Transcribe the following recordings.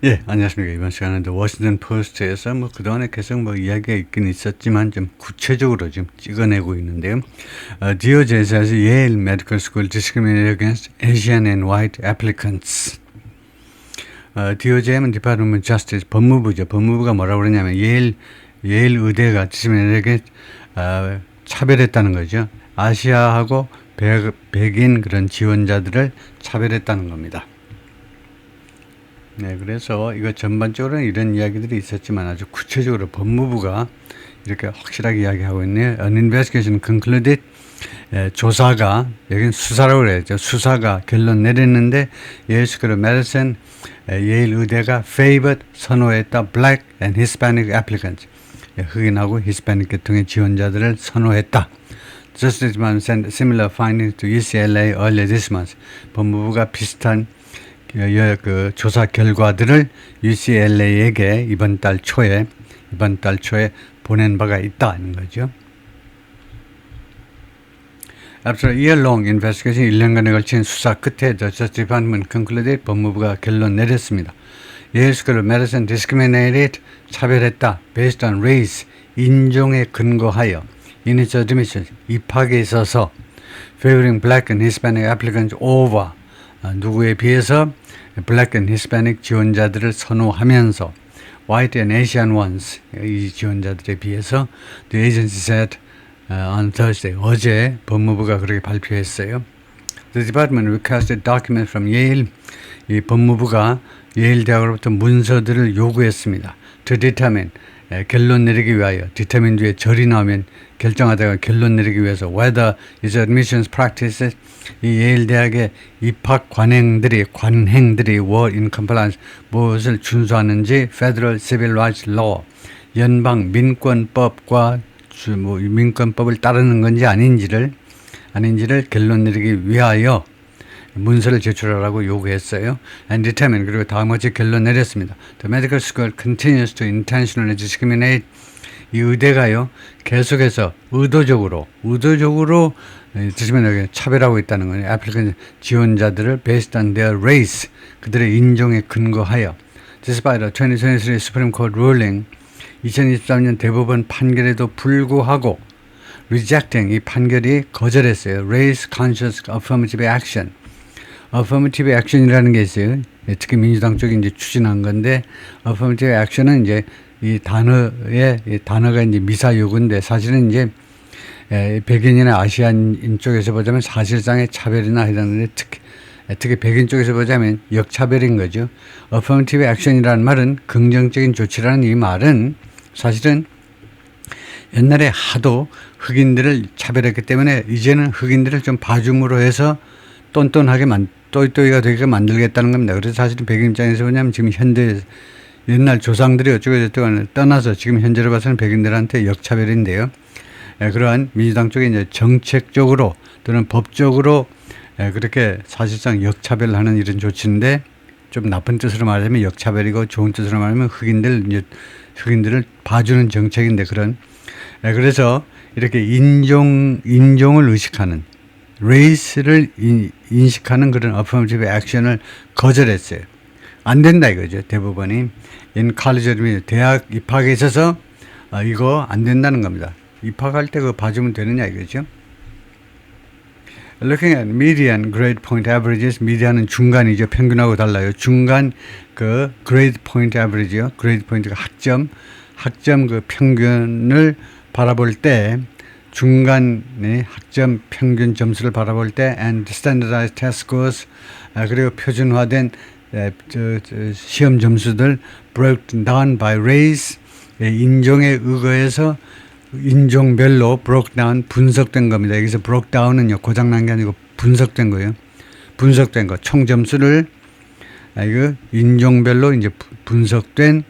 예, 안녕하십니까. 이번 시간은 워싱턴 포스트에서 그동안에 계속 이야기가 있긴 있었지만 좀 구체적으로 좀 찍어내고 있는데요. DOJ says Yale Medical School discriminated against Asian and white applicants. DOJ는 Department of Justice, 법무부죠. 법무부가 뭐라고 그러냐면 예일 의대가 discriminated 차별했다는 거죠. 아시아하고 백인 그런 지원자들을 차별했다는 겁니다. 네, 그래서 이거 전반적으로는 이런 이야기들이 있었지만 아주 구체적으로 법무부가 이렇게 확실하게 이야기하고 있네요. An investigation concluded. 조사가, 여기는 수사라고 그래야죠. 수사가 결론 내렸는데 예일 스쿨 메디슨, 예일 의대가 favored, 선호했다. Black and Hispanic applicants. 흑인하고 히스패닉 계통의 지원자들을 선호했다. Justice Department sent similar findings to UCLA earlier this month. 법무부가 비슷한 그 조사 결과들을 UCLA에게 이번 달 초에 보낸 바가 있다는 거죠. After a year-long investigation, 1년간에 걸친 수사 끝에 The Justice Department concluded, 법무부가 결론 내렸습니다. Yale School of Medicine discriminated, 차별했다. Based on race, 인종에 근거하여. In its admissions, 입학에 있어서 favoring black and Hispanic applicants over, 누구에 비해서 Black and Hispanic 지원자들을 선호하면서 White and Asian ones, 이 지원자들에 비해서 The agency said on Thursday, 어제 법무부가 그렇게 발표했어요. The department requested documents from Yale. 이 법무부가 예일 대학으로부터 문서들을 요구했습니다. To determine, 결론 내리기 위하여. determine 뒤에 절이 나오면 결정하다가 결론 내리기 위해서 whether its admissions practices, 이 예일 대학의 입학 관행들이 were in compliance, 무엇을 준수하는지 federal civil rights law, 연방 민권법과 민권법을 따르는 건지 아닌지를 결론 내리기 위하여 문서를 제출하라고 요구했어요. And determine, 그리고 다음같이 결론 내렸습니다. The medical school continues to intentionally discriminate. 이 의대가요, 계속해서 의도적으로 차별하고 있다는 거예요. applicant 지원자들을 based on their race, 그들의 인종에 근거하여. Despite the 2023 Supreme Court ruling, 2023년 대법원 판결에도 불구하고 rejecting, 이 판결이 거절했어요. Race Conscious Affirmative Action. Affirmative Action이라는 게 있어요. 특히 민주당 쪽이 이제 추진한 건데, Affirmative Action은 이제 이 단어가 이제 미사여구인데 사실은 이제 백인이나 아시안인 쪽에서 보자면 사실상의 차별이나 해당되는데 특히 백인 쪽에서 보자면 역차별인 거죠. Affirmative Action이라는 말은 긍정적인 조치라는 이 말은 사실은 옛날에 하도 흑인들을 차별했기 때문에 이제는 흑인들을 좀 봐줌으로 해서 똔똔하게 또이또이가 되게 만들겠다는 겁니다. 그래서 사실은 백인 입장에서 뭐냐면 지금 현대 옛날 조상들이 어쩌고저쩌고 떠나서 지금 현재로 봐서는 백인들한테 역차별인데요. 그러한 민주당 쪽에 이제 정책적으로 또는 법적으로 그렇게 사실상 역차별하는 이런 조치인데, 좀 나쁜 뜻으로 말하면 역차별이고 좋은 뜻으로 말하면 흑인들을 봐주는 정책인데, 그래서 이렇게 인종을 의식하는, 레이스를 인식하는 그런 affirmative action을 거절했어요. 안 된다 이거죠. 대법원이 in college, 대학 입학에 있어서 이거 안 된다는 겁니다. 입학할 때 그거 봐주면 되느냐 이거죠. Looking at median grade point averages, median은 중간이죠. 평균하고 달라요. 중간 그 grade point average요. grade point가 학점 그 평균을 바라볼 때, 중간의 학점 평균 점수를 바라볼 때 and standardized test scores, 그리고 표준화된 시험 점수들 broken down by race, 인종에 의거해서 인종별로 broke down, 분석된 겁니다. 여기서 broke down은요, 고장난 게 아니고 분석된 거예요. 분석된 거, 총 점수를 이거 인종별로 이제 분석된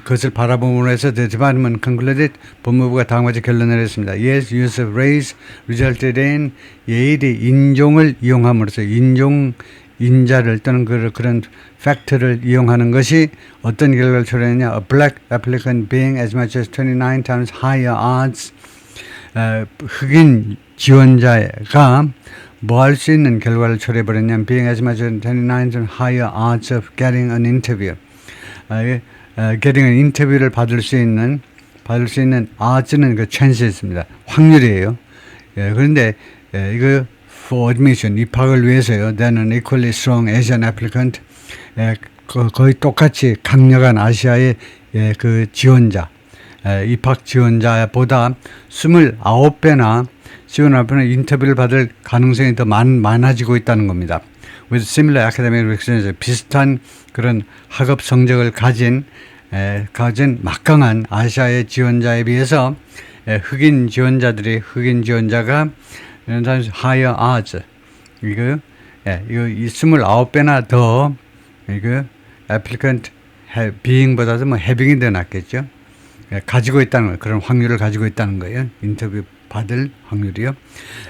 그것을 바라봄으로 해서 The Department concluded, 법무부가 다음과 같이 결론을 내렸습니다. Yes, use of race resulted in, 예일이 인종을 이용함으로써 인자를 또는 그런 팩트를 이용하는 것이 어떤 결과를 초래했냐. A black applicant being as much as 29 times higher odds, 흑인 지원자가 뭐 할 수 있는 결과를 초래해버렸냐면 being as much as 29 and higher odds of getting an interview. getting an interview를 받을 수 있는 odds는 그 chance였습니다. 확률이에요. 그런데 이거 for admission, 입학을 위해서요. Then an equally strong Asian applicant, 거의 똑같이 강력한 아시아의 그 지원자, 입학 지원자보다 29배나 인터뷰를 받을 가능성이 더 많아지고 있다는 겁니다. With similar academic records, 비슷한 그런 학업 성적을 가진 막강한 아시아의 지원자에 비해서 흑인 지원자가 higher odds, 이거 29배나 더 applicant being보다도 having이 더 낫겠죠. 가지고 있다는 거예요. 그런 확률을 가지고 있다는 거예요. 인터뷰 받을 확률이요.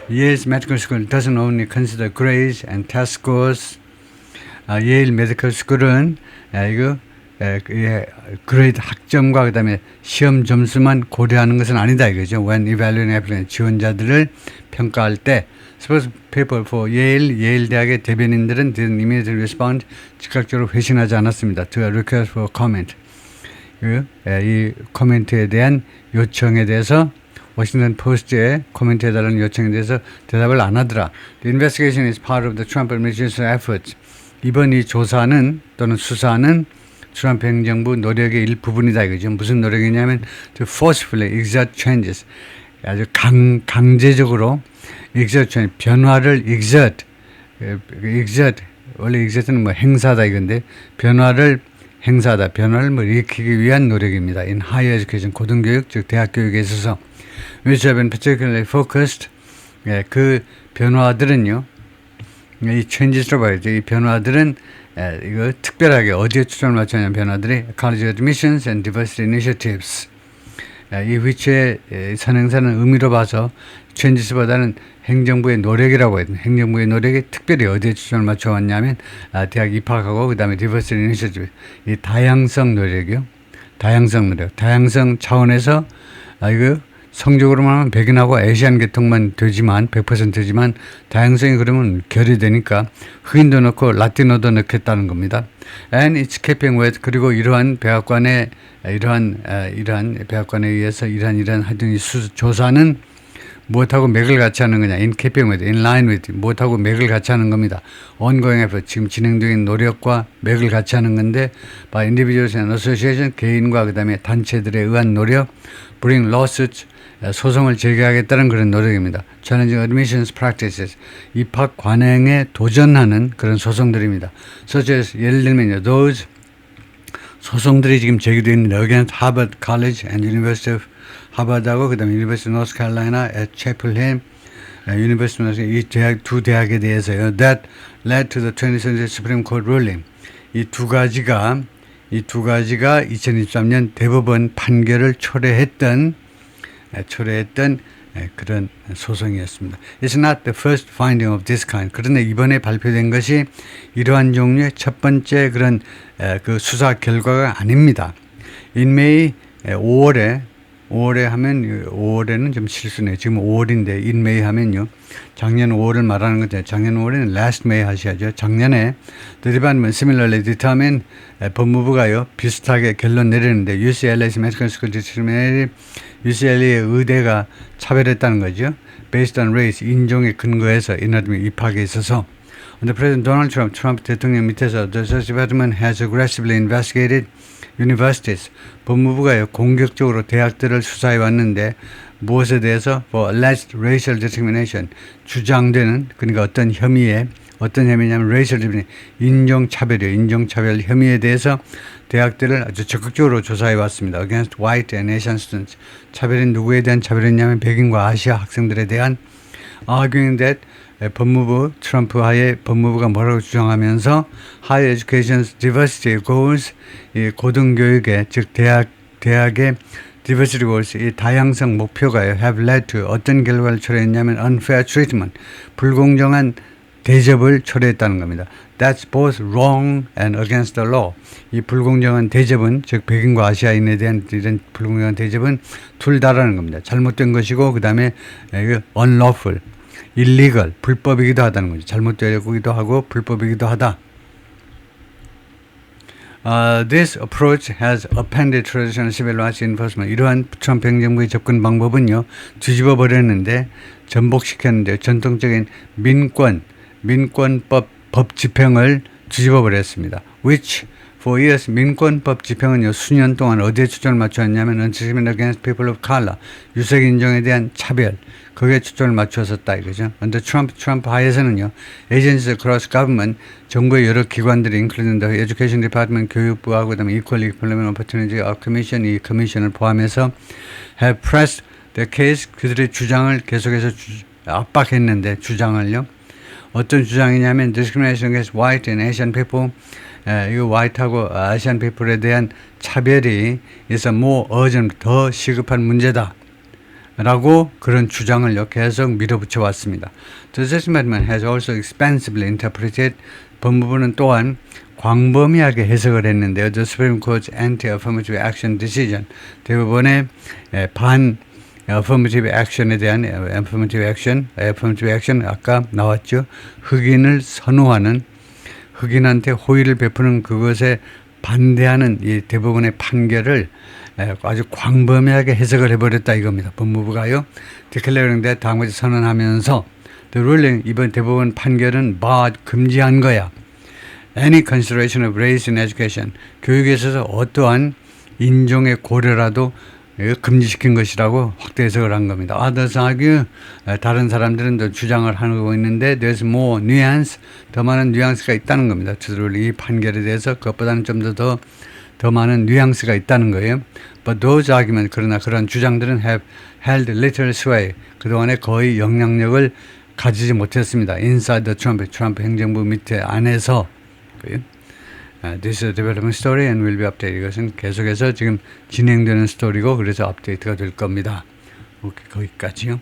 Yale's medical school doesn't only consider grades and test scores. 예일 메디컬 스쿨은 그레이드 학점과 그다음에 시험 점수만 고려하는 것은 아니다 이거죠. When evaluating applicants, 지원자들을 평가할 때, suppose people for 예일 대학의 대변인들은 didn't immediately respond, 즉각적으로 회신하지 않았습니다. To a request for comment. 이 코멘트에 대한 요청에 대해서 워싱턴 포스트에 코멘트해달라는 요청에 대해서 대답을 안 하더라. The investigation is part of the Trump administration efforts. 이번 이 조사는 또는 수사는 트럼프 행정부 노력의 일부분이다 이거죠. 무슨 노력이냐면 to forcefully exert changes. 아주 강제적으로 exert change, 변화를 exert. 원래 exert는 뭐 행사다 이건데 변화를 일으키기 위한 노력입니다. In higher education, 고등교육, 즉 대학 교육에 있어서 which have been particularly focused. 그 변화들은요, 이 changes로 봐야죠. 이 변화들은 이거 특별하게 어디에 초점을 맞추냐면 변화들이 college admissions and diversity initiatives. 이 which의 선행사는 의미로 봐서 changes보다는 행정부의 노력이라고 해요. 행정부의 노력이 특별히 어디에 초점을 맞춰왔냐면 대학 입학하고 그 다음에 diversity initiative, 이 다양성 노력이요. 다양성 차원에서 이거 성적으로만 하면 백인하고 아시안 계통만 되지만 100%지만 다양성이 그러면 결이 되니까 흑인도 넣고 라티노도 넣겠다는 겁니다. And it's keeping with, 그리고 이러한 백악관에 의해서 이러한 하여튼 이 조사는 무엇하고 맥을 같이 하는 거냐? In keeping with, in line with, 무엇하고 맥을 같이 하는 겁니다. ongoing effort, 지금 진행되는 노력과 맥을 같이 하는 건데 by individuals and association, 개인과 그 다음에 단체들에 의한 노력, bring lawsuits, 소송을 제기하겠다는 그런 노력입니다. Challenging admissions practices, 입학 관행에 도전하는 그런 소송들입니다. Such as, 예를 들면요, those 소송들이 지금 제기되어 있는 against Harvard College and University of 하버드하고 그다음에 University of North Carolina at Chapel Hill, University of North Carolina, 이 두 대학에 대해서요. That led to the 20th Supreme Court ruling. 이 두 가지가 2023년 대법원 판결을 초래했던 그런 소송이었습니다. It's not the first finding of this kind. 그런데 이번에 발표된 것이 이러한 종류의 첫 번째 그런 그 수사 결과가 아닙니다. In May 5월에 하면 5월에는 좀 실수네요. 지금 5월인데 in May 하면요. 작년 5월을 말하는 건데 작년 5월에는 last May 하셔야죠. 작년에 The Department similarly determined, 법무부가요 비슷하게 결론 내리는데 UCLA's Medical School determined, UCLA의 의대가 차별했다는 거죠. Based on race, 인종에 근거해서 입학에 있어서. Under President Donald Trump, 트럼프 대통령 밑에서 the Justice Department has aggressively investigated universities. 법무부가요 공격적으로 대학들을 수사해 왔는데 무엇에 대해서 for alleged racial discrimination, 주장되는, 그러니까 어떤 혐의냐면 racial discrimination, 인종차별 혐의에 대해서 대학들을 아주 적극적으로 조사해 왔습니다. Against white and Asian students. 차별은 누구에 대한 차별이냐면 백인과 아시아 학생들에 대한. Arguing that 트럼프 하에 법무부가 뭐라고 주장하면서 Higher Education's diversity goals, 이 고등교육의 즉 대학의 diversity goals, 이 다양성 목표가요 have led to 어떤 결과를 초래했냐면 unfair treatment, 불공정한 대접을 초래했다는 겁니다. That's both wrong and against the law. 이 불공정한 대접은, 즉 백인과 아시아인에 대한 이런 불공정한 대접은 둘 다라는 겁니다. 잘못된 것이고 그 다음에 unlawful, illegal, 불법이기도 하다는 거죠. 잘못되기도 하고 불법이기도 하다. This approach has upended traditional civil rights enforcement. 이러한 트럼프 행정부의 접근 방법은요, 뒤집어 버렸는데, 전복시켰는데, 전통적인 민권법 법 집행을 뒤집어 버렸습니다. Which for years 민권법 집행은요, 수년 동안 어디에 초점을 맞추었냐면 untreatment against people of color, 유색 인종에 대한 차별, 거기에 초점을 맞추었었다 이거죠. Under 트럼프 하에서는요, agencies across government, 정부의 여러 기관들이 including the education department, 교육부하고 그다음에 equal employment opportunity commission, 이 커미션을 포함해서 have pressed the case, 그들의 주장을 계속해서 압박했는데, 주장을요. 어떤 주장이냐면 discrimination against white and Asian people, 이거 화이트하고 아시안 피플에 대한 차별이 is a more urgent, 더 시급한 문제다 라고 그런 주장을 계속 밀어붙여 왔습니다. The Justice Amendment has also expansively interpreted, 법무부는 또한 광범위하게 해석을 했는데요. The Supreme Court's anti-affirmative action decision, 대법원의 반 affirmative action에 대한 affirmative action 아까 나왔죠. 흑인을 선호하는, 흑인한테 호의를 베푸는 그것에 반대하는 이 대법원의 판결을 아주 광범위하게 해석을 해버렸다 이겁니다. 법무부가요. declaring that 다음 것을 선언하면서 the ruling, 이번 대법원 판결은 금지한 거야. Any consideration of race in education, 교육에 있어서 어떠한 인종의 고려라도 금지시킨 것이라고 확대 해석을 한 겁니다. Others argue, 다른 사람들은 더 주장을 하고 있는데 there's more nuance, 더 많은 뉘앙스가 있다는 겁니다. 이 판결에 대해서 그것보다는 좀 더 많은 뉘앙스가 있다는 거예요. But those arguments, 그러나 그런 주장들은 have held little sway, 그동안에 거의 영향력을 가지지 못했습니다. Inside the 트럼프 행정부 밑에 안에서. This is a development story and will be updated. 이것은 계속해서 지금 진행되는 스토리고 그래서 업데이트가 될 겁니다. 오케이, 거기까지요.